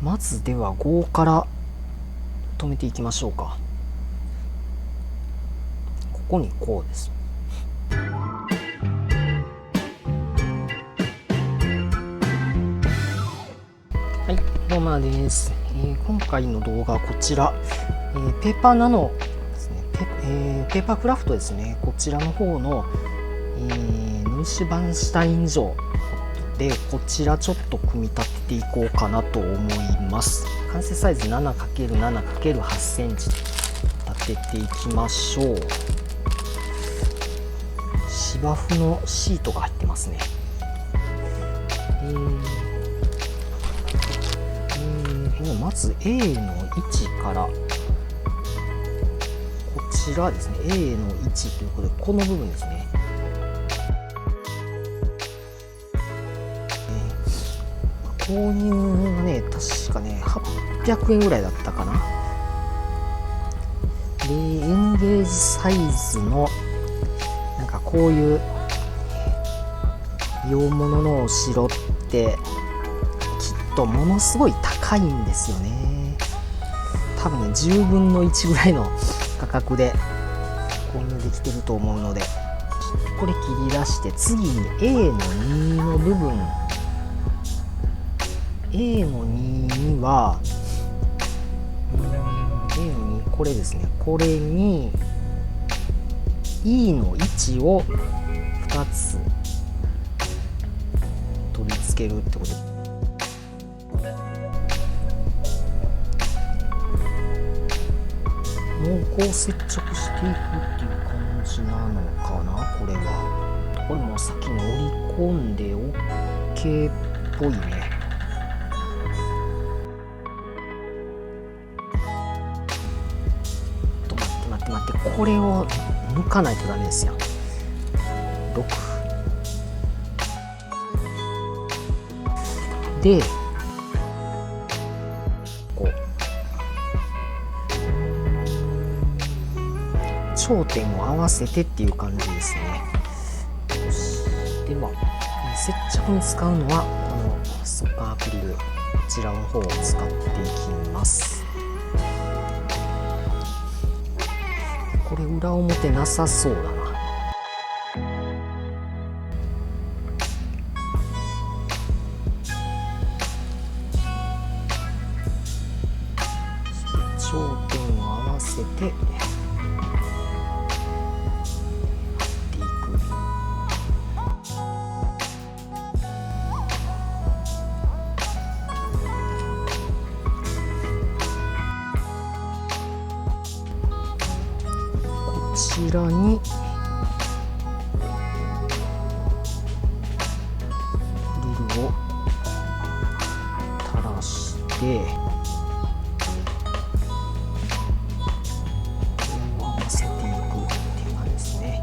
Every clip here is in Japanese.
まずでは5から止めていきましょうか。ここにこうです。はい、ロマです。今回の動画はこちら、ペーパーナノですね、ペーパークラフトですね、こちらの方の、ノイシュバンシュタイン錠で、こちらちょっと組み立てていこうかなと思います。完成サイズ 7×7×8 センチ立てていきましょう。芝生のシートが入ってますね。まず A の位置からこちらですね、 A の位置ということでこの部分ですね。購入がね確かね800円ぐらいだったかな。で N ゲージサイズのなんかこういう洋物のお城ってきっとものすごい高いんですよね。多分ね10分の1ぐらいの価格で購入できてると思うので、これ切り出して次に A の2の部分、 A の2にはA の2これですね、これに E の位置を2つ取り付けるってことで、もうこう接着していくっていう感じなのかな。これはこれも先に織り込んで OK っぽいね。待って、これを抜かないとダメですよ。6でこう頂点を合わせてっていう感じですね。よし、では接着に使うのはこの速乾アクリル、こちらの方を使っていきます。これ裏表なさそうだな。頂点を合わせてこちらにグリルを垂らして合わせていくっていう感じですね。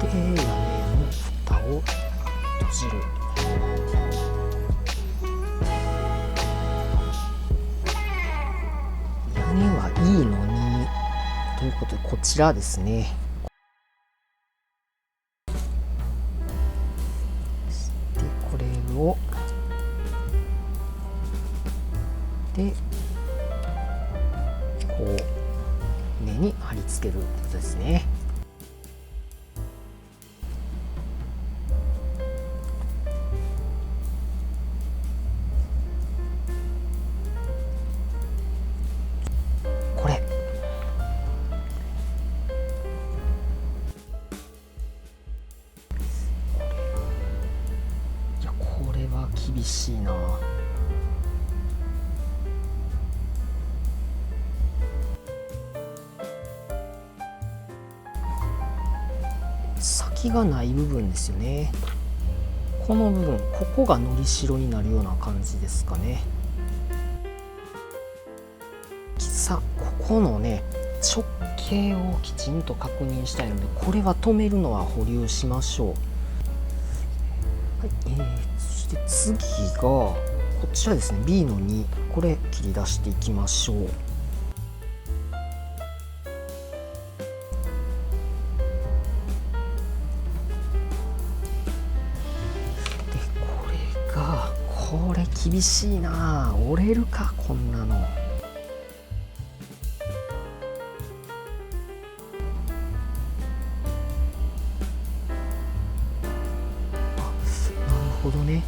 屋根の蓋を閉じる。屋根はいいのにということでこちらですね。でこれをでこう根に貼り付けるってことですね。厳しいな。先がない部分ですよね。この部分、ここがのりしろになるような感じですかね。さあここのね直径をきちんと確認したいので、これは止めるのは保留しましょう。はい、そして次がこちらですね、 B の2、これ切り出していきましょう。これ厳しいな、折れるかこんなの。なるほどね。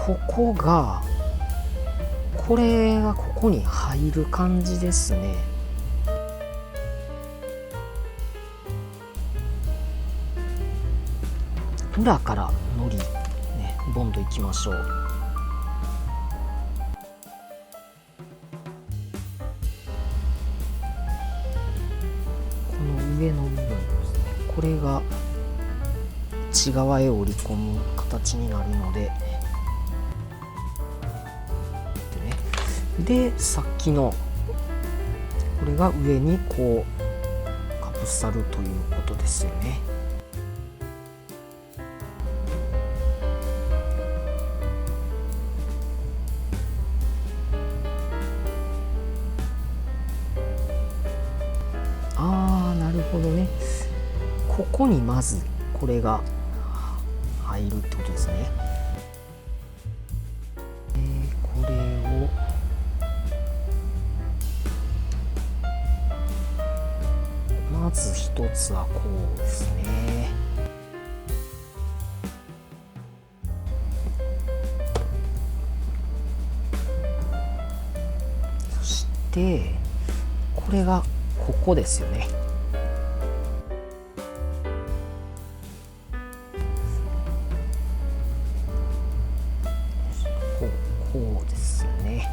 ここが、これがここに入る感じですね。裏からのりボンドいきましょう。この上の部分ですね、これが内側へ折り込む形になるので、でさっきのこれが上にこうかぶさるということですよね。なるほどね。ここにまずこれが入るってことですね。これをまず一つはこうですね。そしてこれがここですよね。こうですね。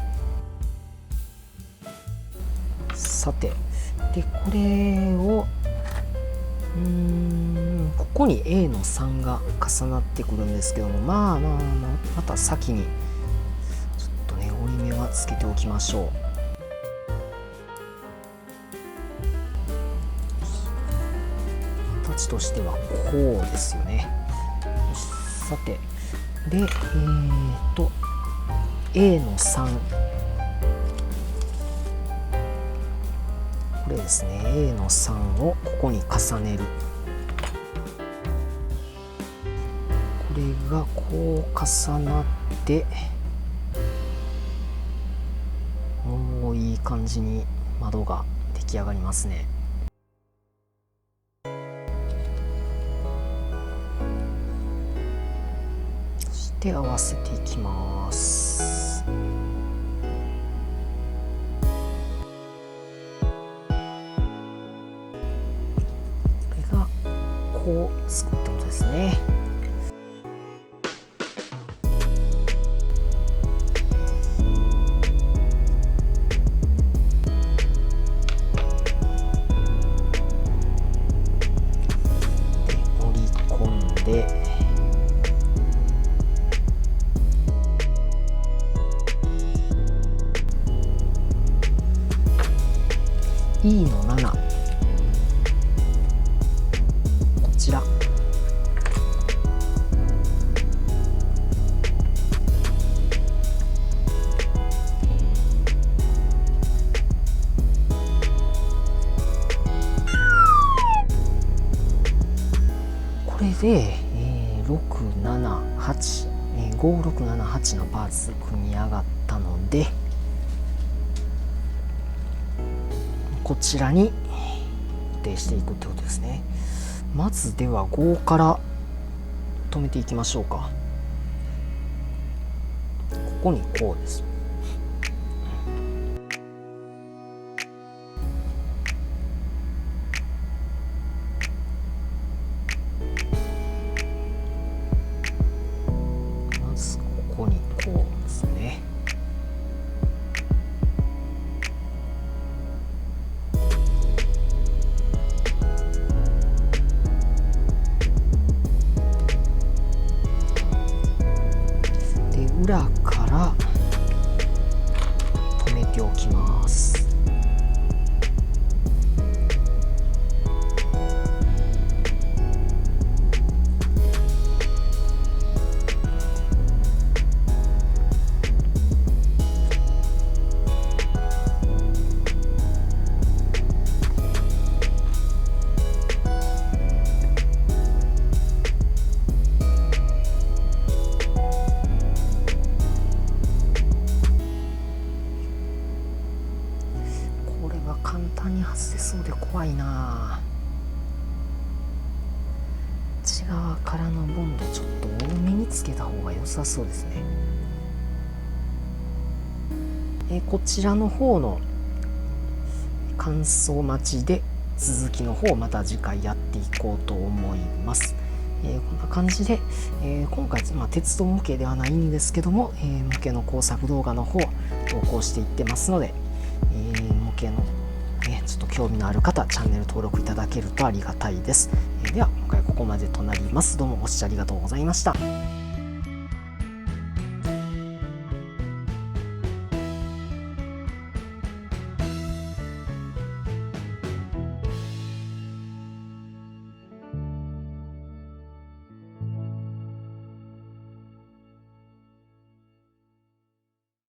さて、でこれをここに A の3が重なってくるんですけども、また先にちょっとね折り目はつけておきましょう。形としてはこうですよね。さて、でA の3、これですね、 A の3をここに重ねる。これがこう重なって、もういい感じに窓が出来上がりますね。そして合わせていきます。これがこう作ったことですね。E の7、こちらこれで、678、5678のパーツ組み上がったので、こちらに固定していくってことですね。まずでは5から止めていきましょうか。ここにこうです。まずここにこうですね。裏からます。これは簡単に外せそうで怖いな。内側からのボンドちょっと多めにつけた方が良さそうですね。こちらの方の乾燥待ちで続きの方をまた次回やっていこうと思います。こんな感じで、今回、鉄道模型ではないんですけども、模型の工作動画の方投稿していってますので、模型の、ちょっと興味のある方チャンネル登録いただけるとありがたいです。では今回ここまでとなります。どうもご視聴ありがとうございました。